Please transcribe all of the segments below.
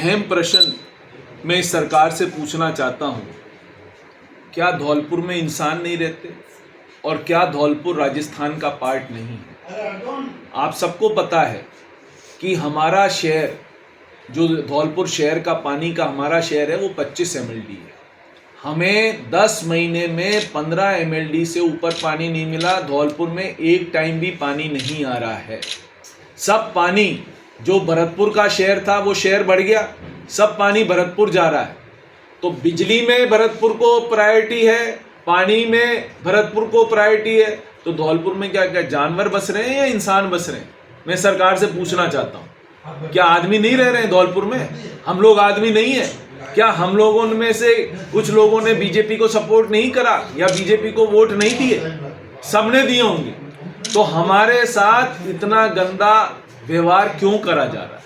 अहम प्रश्न मैं इस सरकार से पूछना चाहता हूँ, क्या धौलपुर में इंसान नहीं रहते और क्या धौलपुर राजस्थान का पार्ट नहीं है? आप सबको पता है कि हमारा शहर, जो धौलपुर शहर का पानी का हमारा शहर है, वो 25 MLD है। हमें 10 महीने में 15 MLD से ऊपर पानी नहीं मिला। धौलपुर में एक टाइम भी पानी नहीं आ रहा है। सब पानी जो भरतपुर का शहर था वो शहर बढ़ गया, सब पानी भरतपुर जा रहा है। तो बिजली में भरतपुर को प्रायोरिटी है, पानी में भरतपुर को प्रायोरिटी है, तो धौलपुर में क्या क्या जानवर बस रहे हैं या इंसान बस रहे हैं? मैं सरकार से पूछना चाहता हूँ, क्या आदमी नहीं रह रहे हैं धौलपुर में? हम लोग आदमी नहीं है क्या? हम लोगों में से कुछ लोगों ने बीजेपी को सपोर्ट नहीं करा या बीजेपी को वोट नहीं दिए? सबने दिए होंगे। तो हमारे साथ इतना गंदा व्यवहार क्यों करा जा रहा है?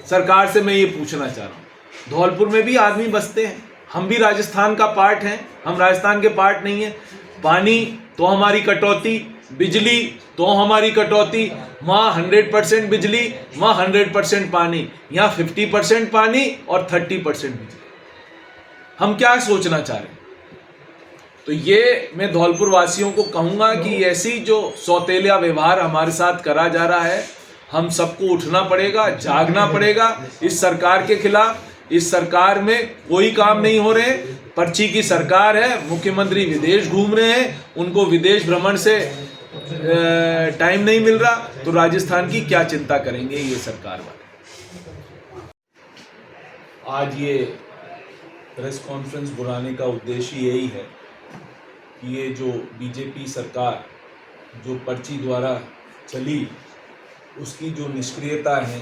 सरकार से मैं ये पूछना चाह रहा हूँ। धौलपुर में भी आदमी बसते हैं, हम भी राजस्थान का पार्ट हैं, हम राजस्थान के पार्ट नहीं है। पानी तो हमारी कटौती, बिजली तो हमारी कटौती, वहाँ 100% बिजली, वहाँ 100% पानी, यहाँ 50% पानी और 30% बिजली। हम क्या सोचना चाह रहे हैं? तो ये मैं धौलपुर वासियों को कहूँगा कि ऐसी जो सौतेलिया व्यवहार हमारे साथ करा जा रहा है, हम सबको उठना पड़ेगा, जागना पड़ेगा इस सरकार के खिलाफ। इस सरकार में कोई काम नहीं हो रहे, पर्ची की सरकार है, मुख्यमंत्री विदेश घूम रहे हैं, उनको विदेश भ्रमण से टाइम नहीं मिल रहा, तो राजस्थान की क्या चिंता करेंगे ये सरकार वाले? आज ये प्रेस कॉन्फ्रेंस बुलाने का उद्देश्य यही है कि ये जो बीजेपी सरकार जो पर्ची द्वारा चली, उसकी जो निष्क्रियता है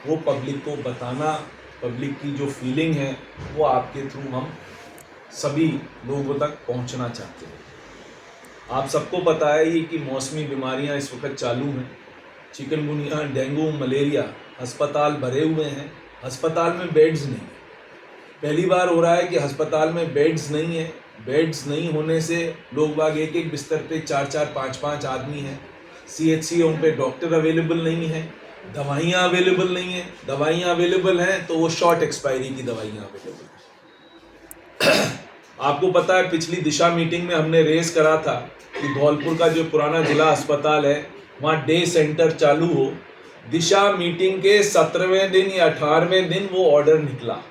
वो पब्लिक को बताना, पब्लिक की जो फीलिंग है वो आपके थ्रू हम सभी लोगों तक पहुंचना चाहते हैं। आप सबको पता है ये कि मौसमी बीमारियां इस वक्त चालू हैं, चिकनगुनिया, डेंगू, मलेरिया, अस्पताल भरे हुए हैं, अस्पताल में बेड्स नहीं है। पहली बार हो रहा है कि अस्पताल में बेड्स नहीं है। बेड्स नहीं होने से लोग बाग एक एक बिस्तर पे 4-4, 5-5 आदमी हैं। CHCों पे डॉक्टर अवेलेबल नहीं है, दवाइयाँ अवेलेबल नहीं है, दवाइयाँ अवेलेबल हैं तो वो शॉर्ट एक्सपायरी की दवाइयाँ अवेलेबल हैं। आपको पता है पिछली दिशा मीटिंग में हमने रेस करा था कि धौलपुर का जो पुराना जिला अस्पताल है वहाँ डे सेंटर चालू हो। दिशा मीटिंग के 17वें दिन या 18वें दिन वो ऑर्डर निकला।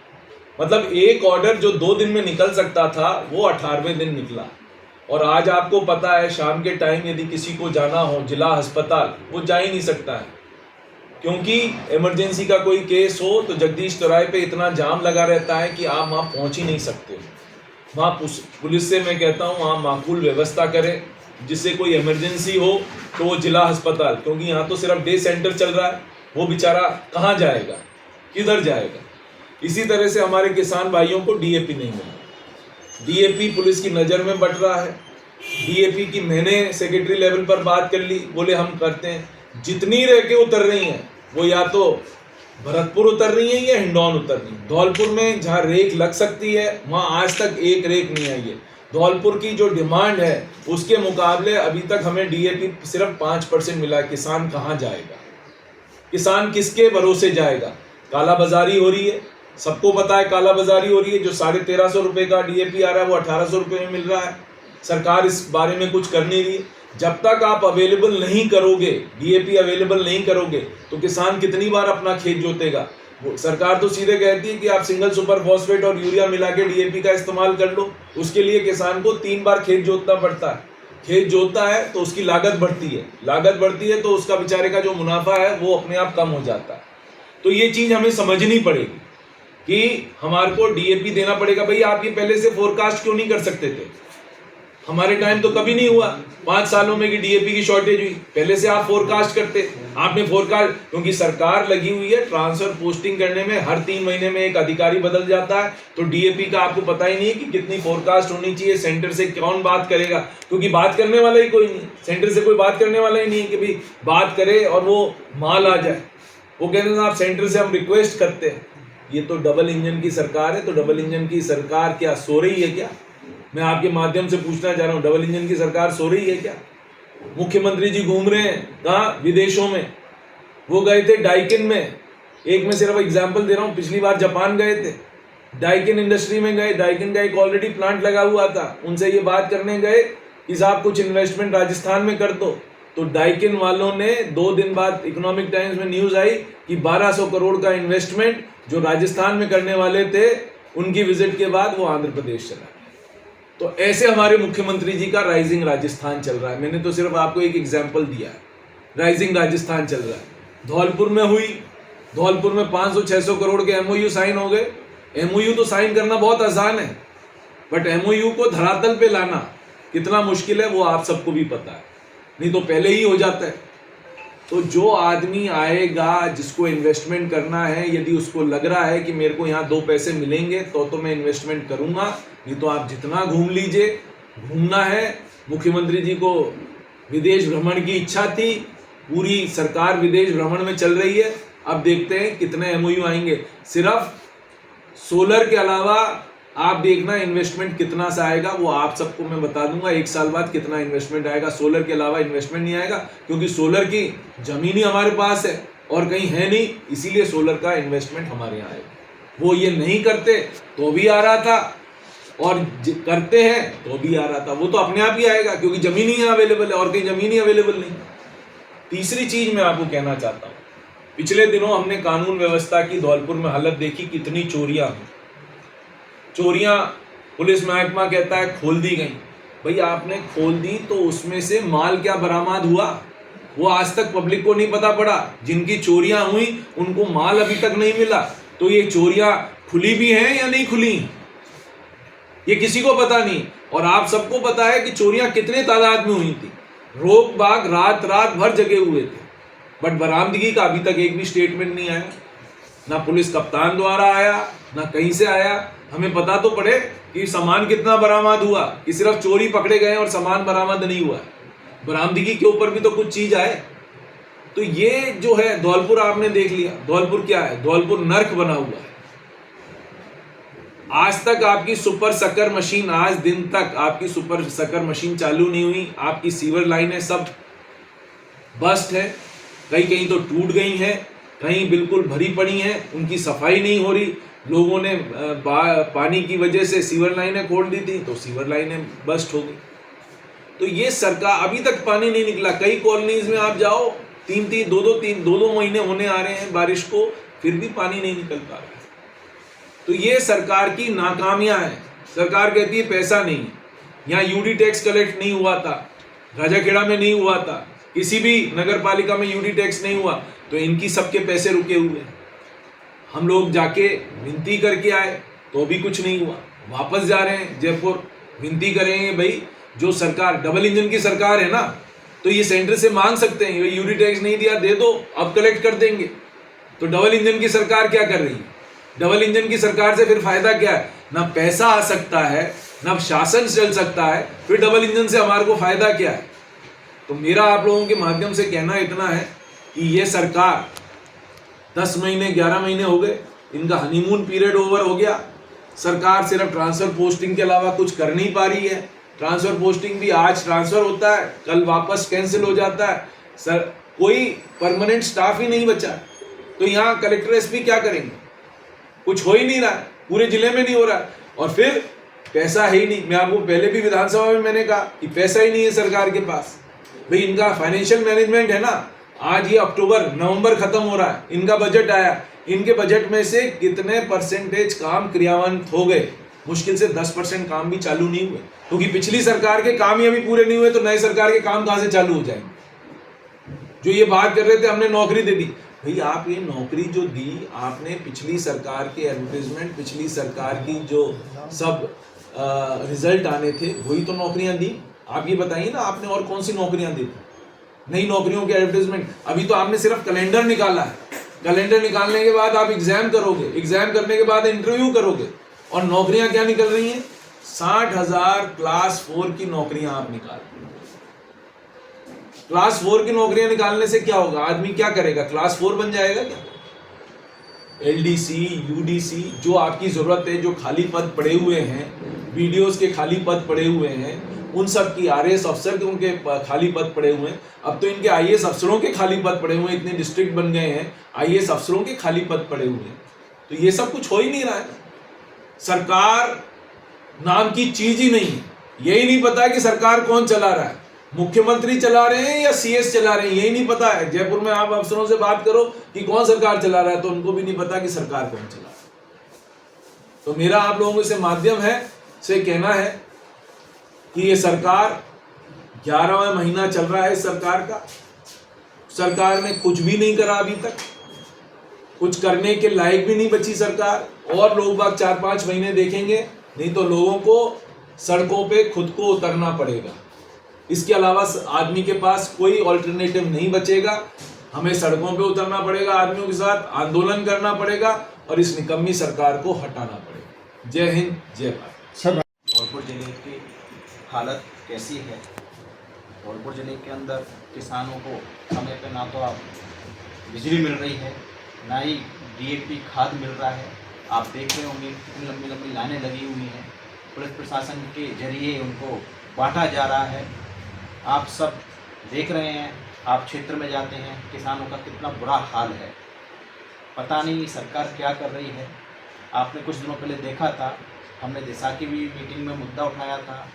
मतलब एक ऑर्डर जो 2 दिन में निकल सकता था वो 18वें दिन निकला। और आज आपको पता है शाम के टाइम यदि किसी को जाना हो जिला अस्पताल, वो जा ही नहीं सकता है, क्योंकि इमरजेंसी का कोई केस हो तो जगदीश चौराहे पे इतना जाम लगा रहता है कि आप वहाँ पहुँच ही नहीं सकते। वहाँ पुलिस से मैं कहता हूँ वहाँ माकूल व्यवस्था करें, जिससे कोई इमरजेंसी हो तो वो जिला अस्पताल, क्योंकि यहाँ तो सिर्फ डे सेंटर चल रहा है, वो बेचारा कहाँ जाएगा, किधर जाएगा? इसी तरह से हमारे किसान भाइयों को DAP नहीं मिला। DAP पुलिस की नज़र में बट रहा है। DAP की मैंने सेक्रेटरी लेवल पर बात कर ली, बोले हम करते हैं। जितनी रह के उतर रही हैं वो या तो भरतपुर उतर रही हैं या हिंडौन उतर रही हैं। धौलपुर में जहाँ रेक लग सकती है वहाँ आज तक एक रेक नहीं आई है। धौलपुर की जो डिमांड है उसके मुकाबले अभी तक हमें DAP सिर्फ 5% मिला। किसान कहाँ जाएगा? किसान किसके भरोसे जाएगा? काला बाजारी हो रही है, सबको पता है काला बाजारी हो रही है। जो 1350 रुपये का DAP आ रहा है वो 1800 रुपये में मिल रहा है। सरकार इस बारे में कुछ कर नहीं रही। जब तक आप अवेलेबल नहीं करोगे, DAP अवेलेबल नहीं करोगे, तो किसान कितनी बार अपना खेत जोतेगा? सरकार तो सीधे कहती है कि आप सिंगल सुपर फॉस्फेट और यूरिया मिला के DAP का इस्तेमाल कर लो। उसके लिए किसान को 3 बार खेत जोतना पड़ता है। खेत जोतता है तो उसकी लागत बढ़ती है, लागत बढ़ती है तो उसका बेचारे का जो मुनाफा है वो अपने आप कम हो जाता है। तो ये चीज़ हमें समझनी पड़ेगी कि हमारे को DAP देना पड़ेगा। भाई आप ये पहले से फोरकास्ट क्यों नहीं कर सकते थे? हमारे टाइम तो कभी नहीं हुआ 5 सालों में कि DAP की शॉर्टेज हुई। पहले से आप फोरकास्ट करते, आपने फोरकास्ट, क्योंकि सरकार लगी हुई है ट्रांसफर पोस्टिंग करने में। हर 3 महीने में एक अधिकारी बदल जाता है, तो DAP का आपको पता ही नहीं है कि कितनी फोरकास्ट होनी चाहिए। सेंटर से कौन बात करेगा? क्योंकि बात करने वाला ही कोई नहीं, सेंटर से कोई बात करने वाला ही नहीं है कि भाई बात करे और वो माल आ जाए। वो कहते हैं आप सेंटर से हम रिक्वेस्ट करते हैं। ये तो डबल इंजन की सरकार है। तो डबल इंजन की सरकार क्या सो रही है क्या? मैं आपके माध्यम से पूछना चाह रहा हूँ, डबल इंजन की सरकार सो रही है क्या? मुख्यमंत्री जी घूम रहे हैं कहाँ? विदेशों में। वो गए थे डाइकिन में, एक मैं सिर्फ एग्जाम्पल दे रहा हूँ, पिछली बार जापान गए थे, डाइकिन इंडस्ट्री में गए, डाइकिन का एक ऑलरेडी प्लांट लगा हुआ था, उनसे ये बात करने गए कि साहब कुछ इन्वेस्टमेंट राजस्थान में कर दो, तो डाइकिन वालों ने 2 दिन बाद इकोनॉमिक टाइम्स में न्यूज आई कि 1200 करोड़ का इन्वेस्टमेंट जो राजस्थान में करने वाले थे, उनकी विजिट के बाद वो आंध्र प्रदेश चला गया। तो ऐसे हमारे मुख्यमंत्री जी का राइजिंग राजस्थान चल रहा है। मैंने तो सिर्फ आपको एक एग्जाम्पल दिया है, राइजिंग राजस्थान चल रहा है। धौलपुर में हुई, धौलपुर में 500-600 करोड़ के एमओयू साइन हो गए। एमओयू तो साइन करना बहुत आसान है, बट एमओयू को धरातल पे लाना कितना मुश्किल है वो आप सबको भी पता है, नहीं तो पहले ही हो जाता है। तो जो आदमी आएगा, जिसको इन्वेस्टमेंट करना है, यदि उसको लग रहा है कि मेरे को यहाँ 2 पैसे मिलेंगे तो मैं इन्वेस्टमेंट करूँगा, नहीं तो आप जितना घूम लीजिए। घूमना है, मुख्यमंत्री जी को विदेश भ्रमण की इच्छा थी, पूरी सरकार विदेश भ्रमण में चल रही है। अब देखते हैं कितने एमओयू आएंगे। सिर्फ सोलर के अलावा आप देखना इन्वेस्टमेंट कितना सा आएगा, वो आप सबको मैं बता दूंगा 1 साल बाद कितना इन्वेस्टमेंट आएगा। सोलर के अलावा इन्वेस्टमेंट नहीं आएगा, क्योंकि सोलर की जमीन ही हमारे पास है और कहीं है नहीं, इसीलिए सोलर का इन्वेस्टमेंट हमारे यहाँ आएगा। वो ये नहीं करते तो भी आ रहा था, और करते हैं तो भी आ रहा था। वो तो अपने आप ही आएगा, क्योंकि जमीन ही अवेलेबल है और कहीं जमीन ही अवेलेबल नहीं। तीसरी चीज मैं आपको कहना चाहता हूँ, पिछले दिनों हमने कानून व्यवस्था की धौलपुर में हालत देखी, कितनी चोरियां हुई। चोरियां पुलिस महकमा कहता है खोल दी गई। भाई आपने खोल दी तो उसमें से माल क्या बरामद हुआ, वो आज तक पब्लिक को नहीं पता पड़ा। जिनकी चोरियां हुई उनको माल अभी तक नहीं मिला। तो ये चोरियां खुली भी हैं या नहीं खुली, ये किसी को पता नहीं। और आप सबको पता है कि चोरियां कितने तादाद में हुई थी। रोक बाग रात रात भर जगे हुए थे, बट बरामदगी का अभी तक एक भी स्टेटमेंट नहीं आया, ना पुलिस कप्तान द्वारा आया ना कहीं से आया। हमें पता तो पड़े कि सामान कितना बरामद हुआ, कि सिर्फ चोरी पकड़े गए और सामान बरामद नहीं हुआ। बरामदगी के ऊपर भी तो कुछ चीज आए। तो ये जो है धौलपुर आपने देख लिया, धौलपुर क्या है, धौलपुर नर्क बना हुआ है। आज तक आपकी सुपर सकर मशीन, आज दिन तक आपकी सुपर सकर मशीन चालू नहीं हुई। आपकी सीवर लाइनें सब बस्ट है, कहीं कहीं तो टूट गई हैं, कहीं बिल्कुल भरी पड़ी हैं, उनकी सफाई नहीं हो रही। लोगों ने पानी की वजह से सीवर लाइनें खोल दी थी तो सीवर लाइनें बस्ट हो गई। तो ये सरकार, अभी तक पानी नहीं निकला। कई कॉलोनीज में आप जाओ, 2-2 महीने होने आ रहे हैं बारिश को, फिर भी पानी नहीं निकल पा रहा है। तो ये सरकार की नाकामियां हैं। सरकार कहती है पैसा नहीं, यहाँ यूडी टैक्स कलेक्ट नहीं हुआ था, राजाखेड़ा में नहीं हुआ था, किसी भी नगर पालिका में यूडी टैक्स नहीं हुआ, तो इनकी सबके पैसे रुके हुए हैं। हम लोग जाके विनती करके आए तो भी कुछ नहीं हुआ, वापस जा रहे हैं जयपुर, विनती करेंगे। भाई जो सरकार डबल इंजन की सरकार है ना, तो ये सेंटर से मांग सकते हैं, यूडी टैक्स नहीं दिया, दे दो, अब कलेक्ट कर देंगे। तो डबल इंजन की सरकार क्या कर रही है? डबल इंजन की सरकार से फिर फायदा क्या है? ना पैसा आ सकता है, ना शासन चल सकता है, फिर डबल इंजन से हमारे को फायदा क्या है? तो मेरा आप लोगों के माध्यम से कहना इतना है कि ये सरकार 10 महीने 11 महीने हो गए, इनका हनीमून पीरियड ओवर हो गया। सरकार सिर्फ ट्रांसफर पोस्टिंग के अलावा कुछ कर नहीं पा रही है। ट्रांसफर पोस्टिंग भी आज ट्रांसफर होता है, कल वापस कैंसिल हो जाता है। सर कोई परमानेंट स्टाफ ही नहीं बचा। तो यहाँ कलेक्टर एसपी क्या करेंगे? कुछ हो ही नहीं रहा है, पूरे जिले में नहीं हो रहा है। और फिर पैसा है ही नहीं। मैं आपको पहले भी विधानसभा में मैंने कहा कि पैसा ही नहीं है सरकार के पास। भाई इनका फाइनेंशियल मैनेजमेंट है ना, आज ये नवंबर खत्म हो रहा है, इनका बजट आया, इनके बजट में से कितने परसेंटेज काम क्रियान्वित हो गए? मुश्किल से 10% काम भी चालू नहीं हुए, क्योंकि पिछली सरकार के काम ही अभी पूरे नहीं हुए, तो नई सरकार के काम कहां से चालू हो जाएंगे? जो ये बात कर रहे थे हमने नौकरी दे दी, भाई आप ये नौकरी जो दी आपने, पिछली सरकार के एडवर्टीजमेंट, पिछली सरकार की जो सब रिजल्ट आने थे वही तो नौकरियां दी। आप ये बताइए ना, आपने और कौन सी नौकरियां दी? नई नौकरियों के एडवर्टीजमेंट अभी तो आपने सिर्फ कैलेंडर निकाला है। कैलेंडर निकालने के बाद आप एग्जाम करोगे, एग्जाम करने के बाद इंटरव्यू करोगे, और नौकरियां क्या निकल रही हैं? 60,000 क्लास 4 की नौकरियां आप निकाल रहे हो। क्लास 4 की नौकरियां निकालने से क्या होगा? आदमी क्या करेगा? क्लास 4 बन जाएगा क्या? एलडीसी, यूडीसी, जो आपकी जरूरत है, जो खाली पद पड़े हुए हैं, वीडियोस के खाली पद पड़े हुए हैं, उन सब की आरएएस अफसर के उनके खाली पद पड़े हुए हैं। अब तो इनके आईएएस अफसरों के खाली पद पड़े हुए हैं, इतने डिस्ट्रिक्ट बन गए हैं, आईएएस अफसरों के खाली पद पड़े हुए हैं। तो ये सब कुछ हो ही नहीं रहा है। सरकार नाम की चीज ही नहीं है। यही नहीं पता है कि सरकार कौन चला रहा है, मुख्यमंत्री चला रहे हैं या सीएस चला रहे हैं, यही नहीं पता है। जयपुर में आप अफसरों से बात करो कि कौन सरकार चला रहा है, तो उनको भी नहीं पता कि सरकार कौन चला रहा है। तो मेरा आप लोगों से माध्यम से कहना है कि ये सरकार 11वां महीना चल रहा है, इस सरकार का, सरकार ने कुछ भी नहीं करा अभी तक, कुछ करने के लायक भी नहीं बची सरकार। और लोग बाग 4-5 महीने देखेंगे, नहीं तो लोगों को सड़कों पे खुद को उतरना पड़ेगा। इसके अलावा आदमी के पास कोई ऑल्टरनेटिव नहीं बचेगा। हमें सड़कों पे उतरना पड़ेगा, आदमियों के साथ आंदोलन करना पड़ेगा और इस निकम्मी सरकार को हटाना पड़ेगा। जय हिंद, जय भारत। सर, धौलपुर जिले की हालत कैसी है? धौलपुर जिले के अंदर किसानों को समय पे ना तो आप बिजली मिल रही है, ना ही डीएपी खाद मिल रहा है। आप देख रहे होंगे कितनी लंबी लंबी लाइनें लगी हुई हैं। पुलिस प्रशासन के जरिए उनको बांटा जा रहा है। आप सब देख रहे हैं, आप क्षेत्र में जाते हैं, किसानों का कितना बुरा हाल है। पता नहीं सरकार क्या कर रही है। आपने कुछ दिनों पहले देखा था, हमने दिशा की भी मीटिंग में मुद्दा उठाया था।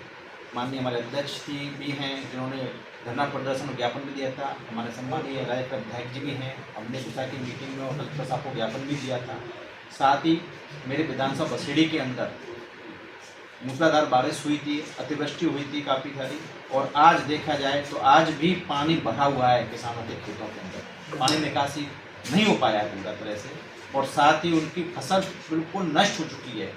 माननीय हमारे अध्यक्ष जी भी हैं जिन्होंने धरना प्रदर्शन ज्ञापन भी दिया था। हमारे सम्मानीय राज्य विधायक जी भी हैं, हमने दिशा की मीटिंग में कलेक्टर साहब को ज्ञापन भी दिया था। साथ ही मेरे विधानसभा बसेड़ी के अंदर मूसलाधार बारिश हुई थी, अतिवृष्टि हुई थी काफ़ी सारी, और आज देखा जाए तो आज भी पानी भरा हुआ है किसानों के खेतों के अंदर। पानी निकासी नहीं हो पाया है पूरा तरह से, और साथ ही उनकी फसल बिल्कुल नष्ट हो चुकी है,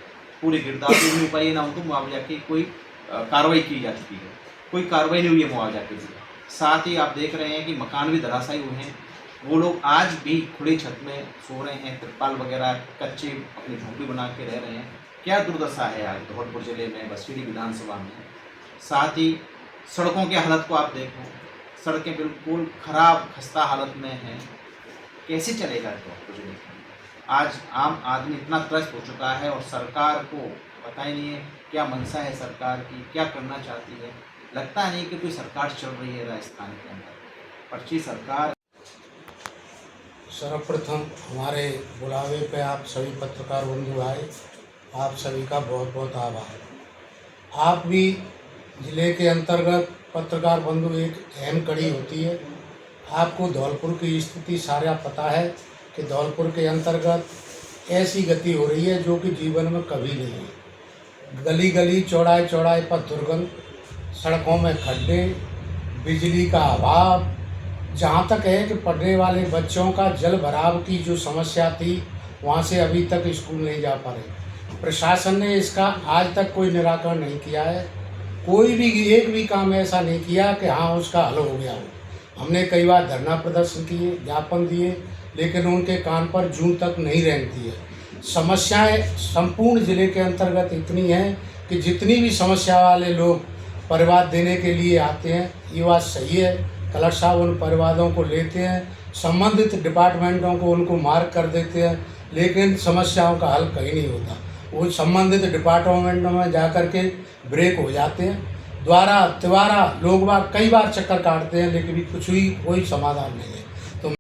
पूरी गिरदावरी नहीं हो पाई, ना उनको मुआवजा की कोई कार्रवाई की जा चुकी है, कोई कार्रवाई नहीं हुई है मुआवजा के लिए। साथ ही आप देख रहे हैं कि मकान भी धराशायी हुए हैं। वो लोग आज भी खुली छत में सो रहे हैं, तिरपाल वगैरह कच्चे अपनी झोंपड़ी बना के रह रहे हैं। क्या दुर्दशा है आज धौलपुर जिले में, बसेड़ी विधानसभा में। साथ ही सड़कों की हालत को आप देखो, सड़कें बिल्कुल खराब खस्ता हालत में हैं। कैसे चलेगा धौलपुर जिले में? आज आम आदमी इतना त्रस्त हो चुका है और सरकार को पता ही नहीं है क्या मंशा है सरकार की, क्या करना चाहती है। लगता नहीं कि कोई सरकार चल रही है राजस्थान के अंदर, पर्ची सरकार। सर्वप्रथम हमारे बुलावे पे आप सभी पत्रकार बंधु आए, आप सभी का बहुत बहुत आभार। आप भी जिले के अंतर्गत पत्रकार बंधु एक अहम कड़ी होती है। आपको धौलपुर की स्थिति सारा पता है कि धौलपुर के अंतर्गत ऐसी गति हो रही है जो कि जीवन में कभी नहीं है। गली गली चौड़ाई चौड़ाई पर दुर्गंध, सड़कों में खड्डे, बिजली का अभाव, जहाँ तक है कि पढ़ने वाले बच्चों का जल भराव की जो समस्या थी, वहाँ से अभी तक स्कूल नहीं जा पा रहे। प्रशासन ने इसका आज तक कोई निराकरण नहीं किया है। कोई भी एक भी काम ऐसा नहीं किया कि हाँ उसका हल हो गया हो। हमने कई बार धरना प्रदर्शन किए, ज्ञापन दिए, लेकिन उनके कान पर जूं तक नहीं रेंगती है। समस्याएं संपूर्ण जिले के अंतर्गत इतनी हैं कि जितनी भी समस्या वाले लोग परिवाद देने के लिए आते हैं, ये बात सही है, कलेक्टर साहब उन परिवादों को लेते हैं, संबंधित डिपार्टमेंटों को उनको मार्क कर देते हैं, लेकिन समस्याओं का हल कहीं नहीं होता। वो संबंधित डिपार्टमेंटों में जा कर के ब्रेक हो जाते हैं। द्वारा तिवारा लोग बाग कई बार चक्कर काटते हैं, लेकिन कुछ भी कोई समाधान नहीं है।